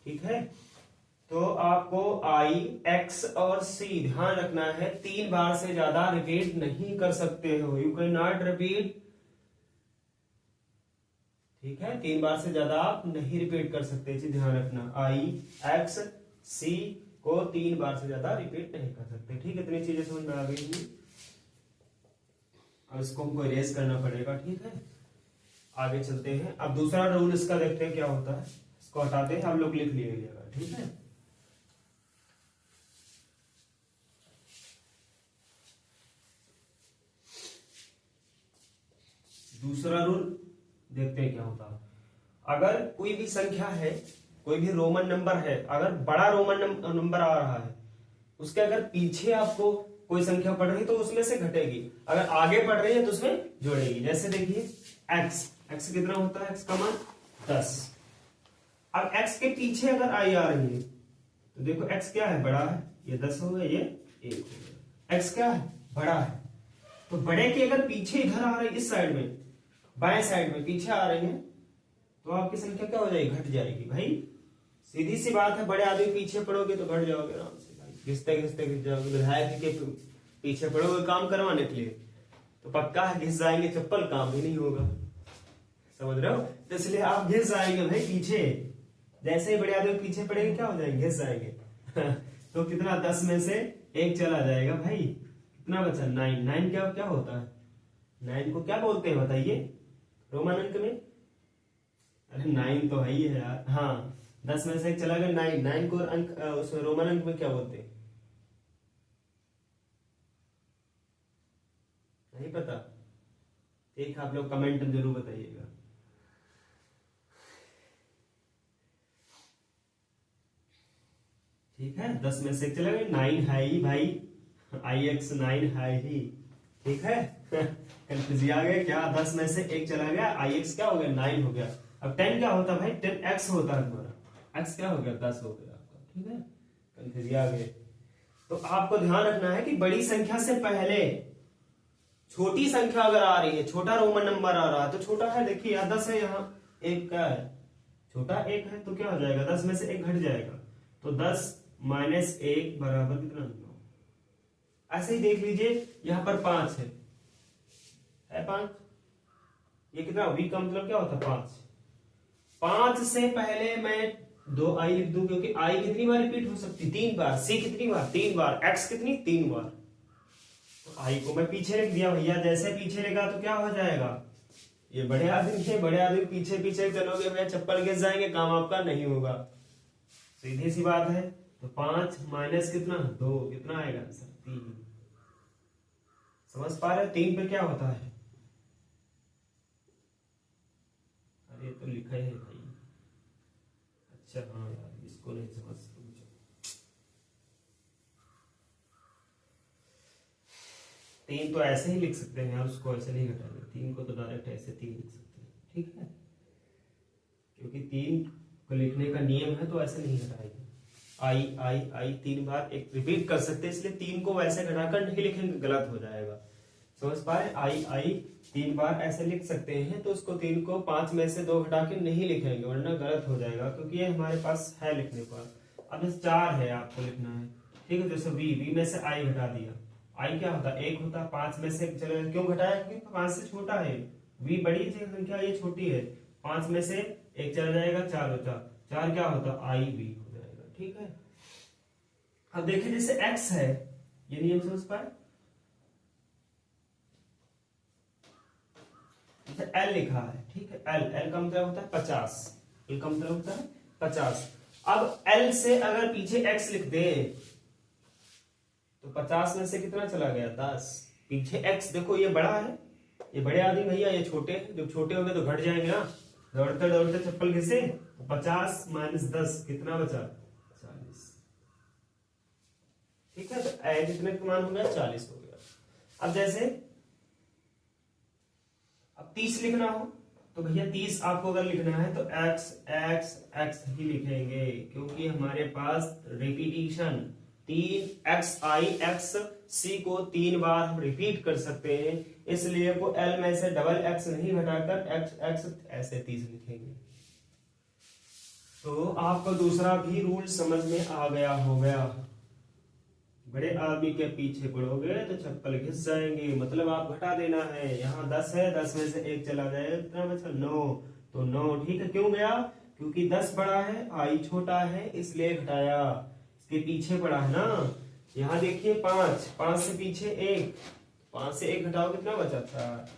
[SPEAKER 1] ठीक है, तो आपको आई, एक्स और सी ध्यान रखना है, 3 बार से ज्यादा रिपीट नहीं कर सकते हो, यू कैन नॉट रिपीट। ठीक है, 3 बार से ज्यादा आप नहीं रिपीट कर सकते, जी ध्यान रखना। आई, एक्स, सी को 3 बार से ज्यादा रिपीट नहीं कर सकते। ठीक है, इतनी चीजें समझ में आ गई। अब इसको हमको इरेज करना पड़ेगा। ठीक है, आगे चलते हैं। अब दूसरा रूल इसका देखते हैं क्या होता है। इसको हटाते हैं, हम लोग लिख लीजिएगा। ठीक है, दूसरा रूल देखते हैं क्या होता है। अगर कोई भी संख्या है, कोई भी रोमन नंबर है, अगर बड़ा रोमन नंबर आ रहा है, उसके अगर पीछे आपको कोई संख्या पढ़ रही है तो उसमें से घटेगी, अगर आगे पढ़ रही है तो उसमें जोड़ेगी। जैसे देखिए एक्स, एक्स कितना होता है, एक्स का मान 10। अब एक्स के पीछे अगर आई आ रही है तो देखो एक्स क्या है, बड़ा है, ये 10 हो गया, ये 1 हो गया। एक्स क्या है, बड़ा है, तो बड़े के अगर पीछे इधर आ रही है, इस साइड में, बाएं साइड में पीछे आ रही है, तो आपकी संख्या क्या हो जाएगी, घट जाएगी। भाई सीधी सी बात है, बड़े आदमी पीछे पड़ोगे तो घट जाओगे आराम से, घिसते घिसते घिस जाओगे। विधायक के पीछे पड़ोगे काम करवाने के लिए तो पक्का है घिस जाएंगे, चप्पल काम भी नहीं होगा। समझ रहे हो, तो इसलिए आप घिस जाएंगे भाई पीछे। जैसे ही बड़े आदमी पीछे पड़ेंगे क्या हो जाएंगे, घिस जाएंगे। तो कितना, 10 में से 1 चला जाएगा भाई, कितना बचा, 9। 9 क्या क्या होता है, 9 को क्या बोलते हैं बताइए रोमन अंक में। अरे 9 तो है ही है यार। हाँ, 10 में से 1 चला गया, 9। 9 को अंक उस रोमन अंक में क्या बोलते हैं, नहीं पता। एक आप लोग कमेंट जरूर बताइएगा। ठीक है, 10 में से 1 चला गया, 9 है ही भाई, आई एक्स 9 है ही। ठीक है, कंफ्यूज आ गया क्या, 10 में से 1 चला गया, आई एक्स क्या हो गया, 9 हो गया। अब 10 क्या होता है भाई, 10 एक्स होता है तुम्हारा, एक्स क्या हो गया, 10 हो गया आपका। ठीक है, कंफ्यूज आ गए। तो आपको ध्यान रखना है कि बड़ी संख्या से पहले छोटी संख्या अगर आ रही है, छोटा रोमन नंबर आ रहा है, तो छोटा है देखिए यहाँ 10 है, यहाँ 1 क्या है, छोटा 1 है, तो क्या हो जाएगा, 10 में से 1 घट जाएगा, तो 10 माइनस 1 बराबर कितना, 9। ऐसे ही देख लीजिए यहाँ पर 5 है 5, ये कितना, वी का मतलब क्या होता है, 5। 5 से पहले मैं 2 आई लिख दूं, क्योंकि आई कितनी बार रिपीट हो सकती, 3 बार। सी कितनी बार, 3 बार। एक्स कितनी, 3 बार। तो आई को मैं पीछे रख दिया भैया, जैसे पीछे रखा तो क्या हो जाएगा, ये बड़े आदमी है, बड़े आदमी पीछे पीछे चलोगे भैया चप्पल गिर जाएंगे, काम आपका नहीं होगा। सीधी सी बात है। तो 5 माइनस कितना, 2, कितना आएगा आंसर, 3। समझ पा रहे हो, 3 पे क्या होता है, अरे तो लिखा है भाई, अच्छा हाँ यार इसको नहीं समझ, 3 तो ऐसे ही लिख सकते हैं यार, उसको ऐसे नहीं घटाएंगे, 3 को तो डायरेक्ट ऐसे 3 लिख सकते हैं। ठीक है, क्योंकि 3 को लिखने का नियम है तो ऐसे नहीं घटाएंगे। आई आई आई 3 बार एक रिपीट कर सकते हैं, इसलिए 3 को वैसे घटाकर नहीं लिखेंगे, गलत हो जाएगा। समझ पाए, आई आई 3 बार ऐसे लिख सकते हैं, तो उसको 3 को 5 में से 2 घटा के नहीं लिखेंगे, वरना गलत हो जाएगा, क्योंकि ये हमारे पास है लिखने पर। अब 4 है आपको लिखना है। ठीक है, जैसे वी में से आई घटा दिया, आई क्या होता है, 1 होता है, 5 में से चलो क्यों घटाया, क्योंकि 5 से छोटा है, वी बड़ी संख्या, ये छोटी है, 5 में से 1 चला जाएगा, 4 होता, 4 क्या होता, आई वी हो जाएगा। ठीक है, अब देखिए जैसे x है, ये नियम समझ पाए, जैसे l लिखा है, ठीक है, l का मतलब होता है 50, l का मतलब होता है 50। अब l से अगर पीछे x लिख दे तो 50 में से कितना चला गया, 10। पीछे x देखो, ये बड़ा है, ये बड़े आदमी भैया, ये छोटे हैं, जब छोटे हो गए तो घट जाएंगे ना, दौड़ते दौड़ते चप्पल घिसे, 50 माइनस 10 कितना बचा, 40। ठीक है, तो एज कितने का मान हो गया, 40 हो गया। अब जैसे अब 30 लिखना हो तो भैया 30 आपको अगर लिखना है तो x x x ही लिखेंगे, क्योंकि हमारे पास repetition 3 x i x c को 3 बार हम रिपीट कर सकते हैं, इसलिए को l में से डबल x नहीं घटाकर x x ऐसे 30 लिखेंगे। तो आपको दूसरा भी रूल समझ में आ गया होगा। बड़े आदमी के पीछे पड़ोगे तो चप्पल घिस जाएंगे, मतलब आप घटा देना है। यहाँ 10 है, 10 में से 1 चला जाएगा, कितना बचा 9, तो 9 ठीक है। क्यों गया? क्योंकि 10 बड़ा है, आई छोटा है, इसलिए घटाया। इसके पीछे पड़ा है ना। यहाँ देखिए 5, 5 से पीछे 1, 5 से 1 घटाओ कितना बचा था?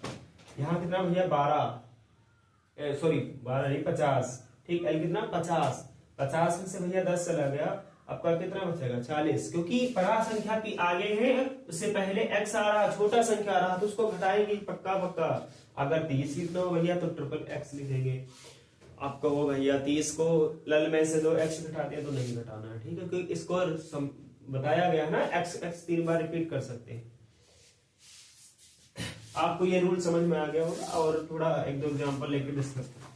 [SPEAKER 1] यहाँ कितना भैया 12, सॉरी 12 नहीं 50, ठीक। एल कितना 50, 50 में से भैया 10 चला गया, आपका कितना बचेगा 40। क्योंकि बड़ा संख्या की आगे है, उससे पहले x आ रहा, छोटा संख्या आ रहा, तो उसको घटाएंगे पक्का पक्का। अगर 30 लिखना हो भैया तो ट्रिपल x लिखेंगे। आपको वो भैया 30 को लल में से 2x घटाते हैं तो नहीं घटाना है, ठीक है। क्योंकि इसको बताया गया ना, x 3 बार रिपीट कर सकते हैं। आपको ये रूल समझ में आ गया होगा, और थोड़ा 1-2 एग्जांपल लेके डिस्कस करते हैं।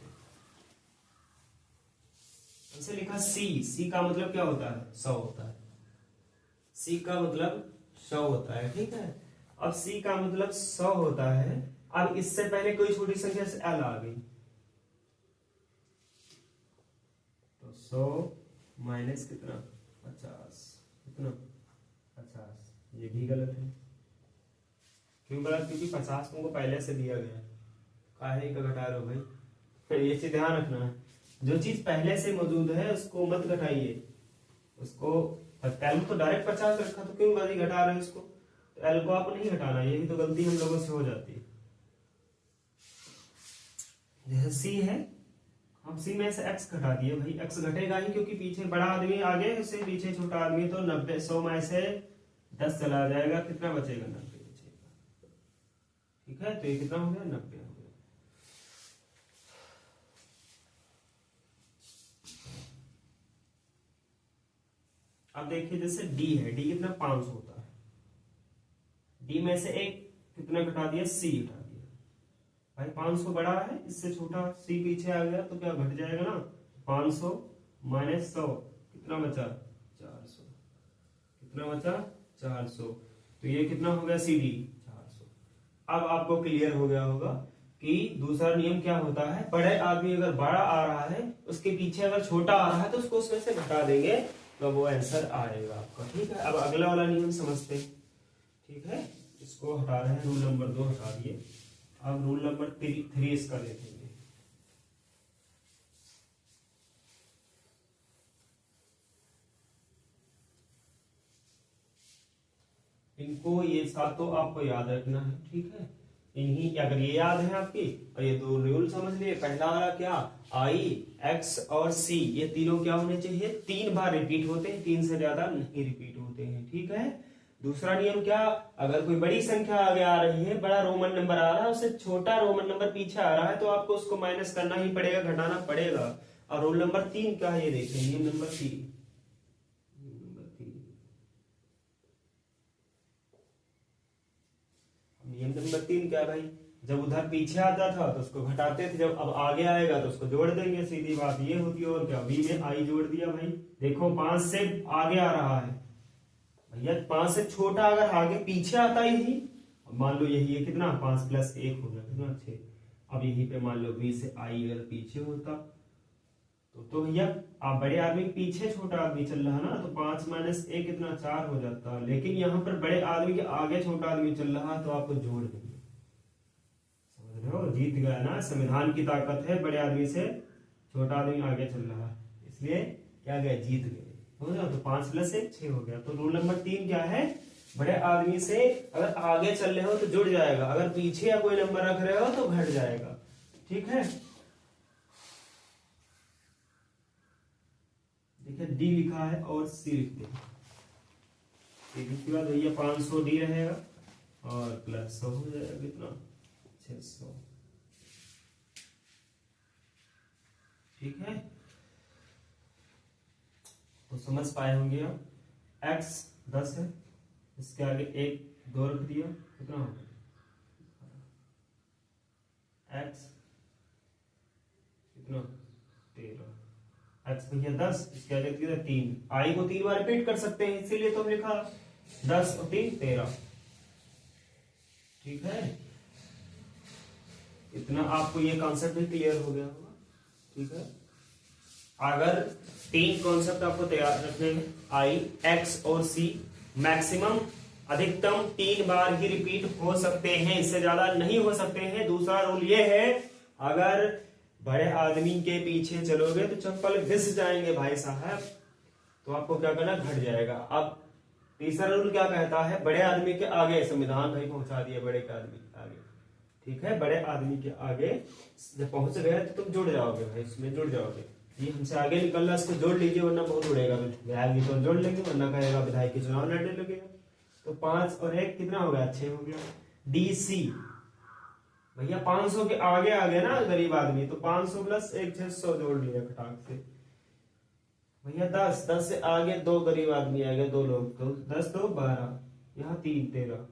[SPEAKER 1] हमसे लिखा सी का मतलब क्या होता है? 100 होता है। सी का मतलब 100 होता है, ठीक है। अब सी का मतलब 100 होता है। अब इससे पहले कोई छोटी संख्या से एल आ गई, तो 100 माइनस कितना 50, कितना 50, ये भी गलत है। क्यों गलत? क्योंकि 50 तुमको पहले से दिया गया है, काहे का घटा रहे हो भाई? ये चीज ध्यान रखना है, जो चीज पहले से मौजूद है उसको मत घटाइए। उसको एल तो डायरेक्ट 50 रखा, तो क्यों बारी घटा रहे हो इसको? तो एल को आप नहीं घटाना, यही तो गलती हम लोगों से हो जाती है। जैसे सी है, हम सी में से एक्स घटा दिए भाई, एक्स घटेगा ही क्योंकि पीछे बड़ा आदमी आगे, उससे पीछे छोटा आदमी, तो 90, 100 में से 10 चला जाएगा, कितना बचेगा 90 बचेगा, ठीक है। तो ये कितना हो गया 90 हो गया। अब देखिए जैसे डी है, डी कितना 500 होता है। डी में से एक कितना घटा दिया? सी घटा दिया भाई। 500 बड़ा है, इससे छोटा सी पीछे आ गया, तो क्या घट जाएगा ना। 500 माइनस 100 कितना बचा? 400, कितना बचा 400। तो ये कितना हो गया? C D 400। अब आपको क्लियर हो गया होगा कि दूसरा नियम क्या होता है। बड़े आदमी अगर बड़ा आ रहा है, उसके पीछे अगर छोटा आ रहा है, तो उसको उसमें से घटा देंगे, तो वो आंसर आएगा आपका, ठीक है। अब अगला वाला नियम समझते हैं, ठीक है। इसको हटा रहे हैं, रूल नंबर 2 हटा दिए। अब रूल नंबर 3 इसका देखेंगे। इनको ये सातों आपको याद रखना है, ठीक है। इन्हीं अगर ये याद है आपकी, और ये 2 रूल समझ लिए। पहला वाला क्या? आई, एक्स और सी, ये तीनों क्या होने चाहिए? 3 बार रिपीट होते हैं, 3 से ज्यादा नहीं रिपीट होते हैं, ठीक है। दूसरा नियम क्या? अगर कोई बड़ी संख्या आगे आ रही है, बड़ा रोमन नंबर आ रहा है, उससे छोटा रोमन नंबर पीछे आ रहा है, तो आपको उसको माइनस करना ही पड़ेगा, घटाना पड़ेगा। और रूल नंबर 3 क्या है ये देखें, नियम नंबर 3। नियम नंबर 3 क्या भाई? जब उधर पीछे आता था तो उसको घटाते थे, जब अब आगे आएगा तो उसको जोड़ देंगे, सीधी बात ये होती है। और क्या? बी में आई जोड़ दिया भाई। देखो 5 से आगे आ रहा है भैया, 5 से छोटा अगर आगे पीछे आता ही, मान लो यही है कितना 5 + 1 हो गया, कितना 6। अब यहीं पे मान लो बी से आई अगर पीछे होता तो भैया आप बड़े आदमी के पीछे छोटा आदमी चल रहा है ना, तो 5 - 1 कितना 4 हो जाता। लेकिन यहाँ पर बड़े आदमी के आगे छोटा आदमी चल रहा है, तो आपको जोड़ देंगे। समझ रहे हो? जीत गया ना, संविधान की ताकत है। बड़े आदमी से छोटा आदमी आगे चल रहा है, इसलिए क्या गया? जीत गए, हो गया। तो 5 + 1 6 हो गया। तो रूल नंबर 3 क्या है? बड़े आदमी से अगर आगे चल रहे हो तो जुड़ जाएगा, अगर पीछे या कोई नंबर रख रहे हो तो घट जाएगा, ठीक है। देखिए डी लिखा है और सी लिखते हैं। इसके बाद भैया 500 डी रहेगा और प्लस 100 हो जाएगा, कितना 600, ठीक है। तो समझ पाए होंगे आप। x 10 है, इसके आगे 1 2 रख दिया, कितना हो गया x, कितना 13। x भैया 10, इसके आगे कितना 3। आई को 3 बार रिपीट कर सकते हैं, इसीलिए तो हम लिखा 10 और 3 13, ठीक है। इतना आपको ये कॉन्सेप्ट भी क्लियर हो गया होगा, ठीक है। अगर 3 कॉन्सेप्ट आपको तैयार रखने हैं, आई, एक्स और सी मैक्सिमम अधिकतम 3 बार ही रिपीट हो सकते हैं, इससे ज्यादा नहीं हो सकते हैं। दूसरा रूल ये है, अगर बड़े आदमी के पीछे चलोगे तो चप्पल घिस जाएंगे भाई साहब, तो आपको क्या करना, घट जाएगा। अब तीसरा रूल क्या कहता है, बड़े आदमी के आगे, संविधान भाई पहुंचा दिया बड़े के आदमी के आगे, ठीक है, बड़े आदमी के आगे जब पहुंच गए तो तुम जुड़ जाओगे भाई, इसमें जुड़ जाओगे। ये हमसे आगे निकल रहा, इसको जोड़ लीजिए वरना बहुत उड़ेगा, विधायक तो जोड़ लेंगे वरना कहेगा विधायक के चुनाव लड़ने लगेगा। तो 5 और 1 कितना हो गया, 6 हो गया। डीसी भैया 500 के आगे आ गया ना गरीब आदमी, तो 500 प्लस 1 600 जोड़ लिया खटाक से। भैया 10 से आगे 2 गरीब आदमी आ गए, 2 लोग, तो 10 2 12, यहाँ 3 13।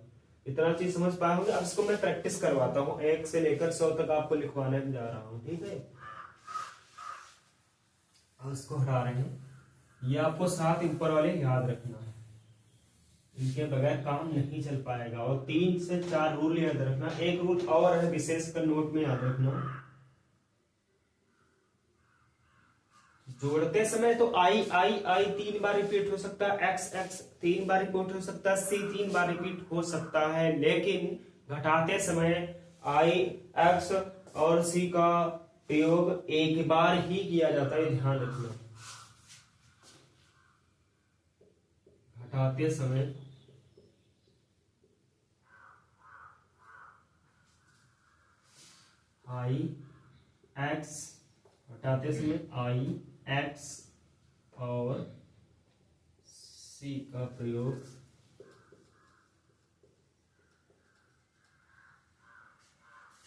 [SPEAKER 1] इतना चीज समझ पाए होंगे। अब इसको मैं प्रैक्टिस करवाता हूँ, 1 से लेकर 100 तक आपको लिखवाने जा रहा हूँ, ठीक है। और इसको हटा रहे हैं, ये आपको 7 ऊपर वाले याद रखना है, इनके बगैर काम नहीं चल पाएगा। और 3 से 4 रूल याद रखना। एक रूल और है विशेष कर नोट में याद रखना, जोड़ते समय तो आई 3 बार रिपीट हो सकता है, एक्स 3 बार रिपीट हो सकता है, सी 3 बार रिपीट हो सकता है, लेकिन घटाते समय आई, एक्स और सी का प्रयोग एक बार ही किया जाता है, ध्यान रखना। घटाते समय आई एक्स, घटाते समय आई एक्स और सी का प्रयोग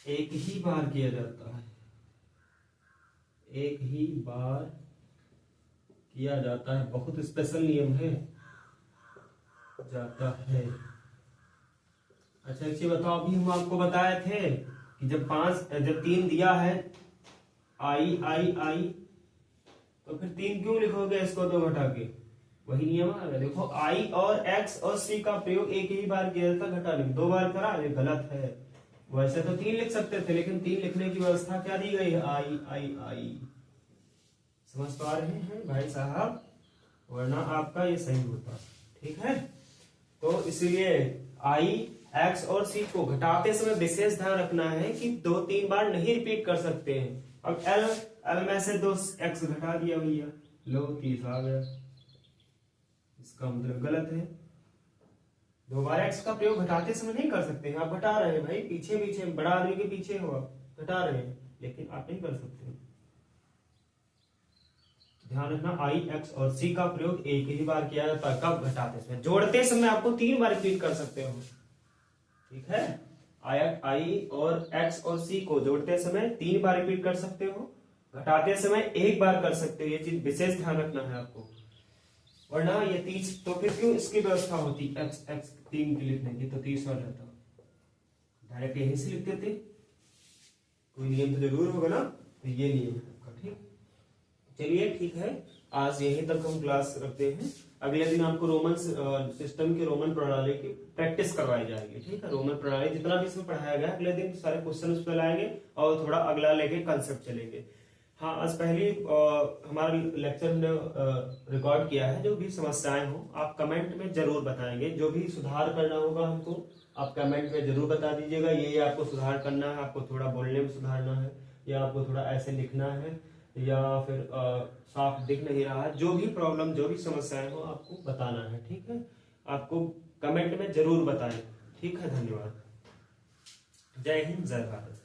[SPEAKER 1] एक ही बार किया जाता है, एक ही बार किया जाता है, बहुत स्पेशल नियम है, जाता है। अच्छा अच्छी बताओ, अभी हम आपको बताए थे कि जब 3 दिया है आई, तो फिर 3 क्यों लिखोगे इसको 2 घटा के, वही नियम है। देखो आई और एक्स और सी का प्रयोग एक ही बार किया जाता, घटा लिख 2 बार करा, ये गलत है। वैसे तो 3 लिख सकते थे, लेकिन 3 लिखने की व्यवस्था क्या दी गई है, आई। समझ पा रहे हैं भाई साहब, वरना आपका ये सही होता, ठीक है। तो इसीलिए आई एक्स और सी को घटाते समय विशेष ध्यान रखना है कि 2-3 बार नहीं रिपीट कर सकते हैं। अब एल में से 2 एक्स घटा दिया भैया, लो 30 आ गया, इसका मतलब गलत है। 2 बार एक्स का प्रयोग घटाते समय नहीं कर सकते हैं, आप घटा रहे हैं भाई, पीछे बड़ा आदमी के पीछे हो आप घटा रहे हैं, लेकिन आप नहीं कर सकते। ध्यान रखना, आई एक्स और सी का प्रयोग एक ही बार किया जाता है, कब, घटाते समय। जोड़ते समय आपको 3 बार रिपीट कर सकते हो, ठीक है। आई और एक्स और सी को जोड़ते समय 3 बार रिपीट कर सकते हो, घटाते समय 1 बार कर सकते हो, ये चीज विशेष ध्यान रखना है आपको, वरना ये 30, तो फिर क्यों इसकी व्यवस्था होती एक्स 3 की लिखने की, तो 30 हो जाता, डायरेक्ट यहीं से लिख देते, कोई नियम तो जरूर होगा ना, तो ये नियम है आपका, ठीक। चलिए ठीक है, आज यहीं तक हम क्लास रखते हैं। अगले दिन आपको रोमन सिस्टम के रोमन प्रणाली की प्रैक्टिस करवाई जाएगी, ठीक है। रोमन प्रणाली जितना भी इसमें पढ़ाया गया, अगले दिन सारे क्वेश्चन उस पर लाएंगे और थोड़ा अगला लेके कंसेप्ट चलेंगे। हाँ, आज पहली हमारा लेक्चर हमने रिकॉर्ड किया है, जो भी समस्याएं हो आप कमेंट में जरूर बताएंगे, जो भी सुधार करना होगा हमको आप कमेंट में जरूर बता दीजिएगा, ये आपको सुधार करना है, आपको थोड़ा बोलने में सुधारना है, या आपको थोड़ा ऐसे लिखना है, या फिर साफ दिख नहीं रहा है, जो भी प्रॉब्लम, जो भी समस्याएं हो आपको बताना है, ठीक है। आपको कमेंट में जरूर बताएं, ठीक है। धन्यवाद, जय हिंद, जय भारत।